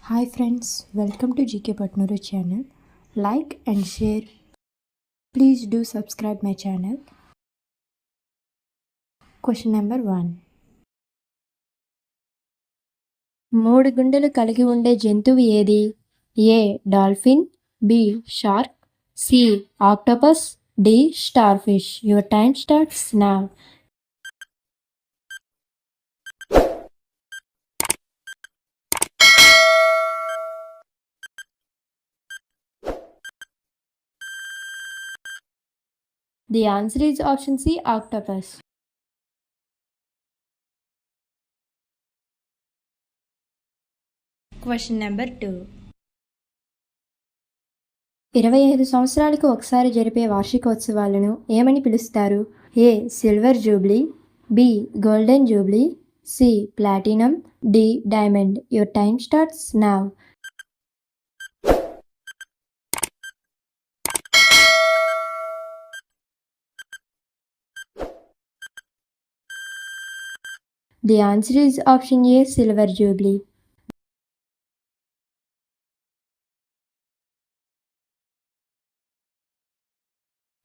Hi friends, welcome to GK Patnuru channel. Like and share. Please do subscribe my channel. Question number 1. మూడు గుండెలు కలిగి ఉండే జంతువు ఏది? A dolphin, B shark, C octopus, D starfish. Your time starts now. The answer is option C, octopus. Question number 2. 25 సంవత్సరాలకు ఒకసారి జరిపే వార్షికోత్సవాలను ఏమని పిలుస్తారు? A silver jubilee, B golden jubilee, C platinum, D diamond. Your time starts now. The answer is option A, silver jubilee.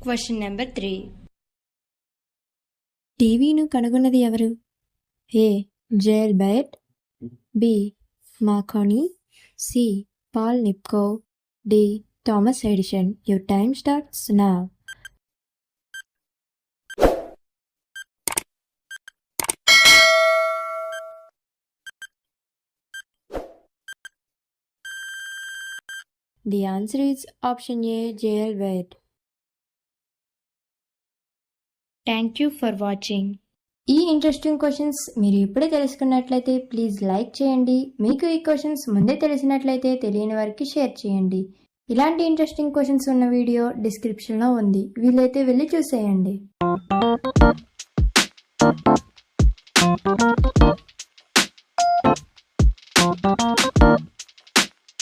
Question number 3. టీవీను కనుగొన్నది ఎవరు? A J L Baird, B Marconi, C Paul Nipkow, D Thomas Edison. Your time starts now. The answer is option A, J.L. White. Thank you for watching. ఈ interesting questions మీరు ఇప్పుడే తెలుసుకున్నట్లయితే please like చేయండి. మీకు ఈ questions ముందే తెలిసినట్లయితే తెలియని వారికి షేర్ చేయండి. ఇలాంటి ఇంట్రెస్టింగ్ క్వశ్చన్స్ ఉన్న వీడియో డిస్క్రిప్షన్లో ఉంది, వీలైతే వెళ్ళి చూసేయండి.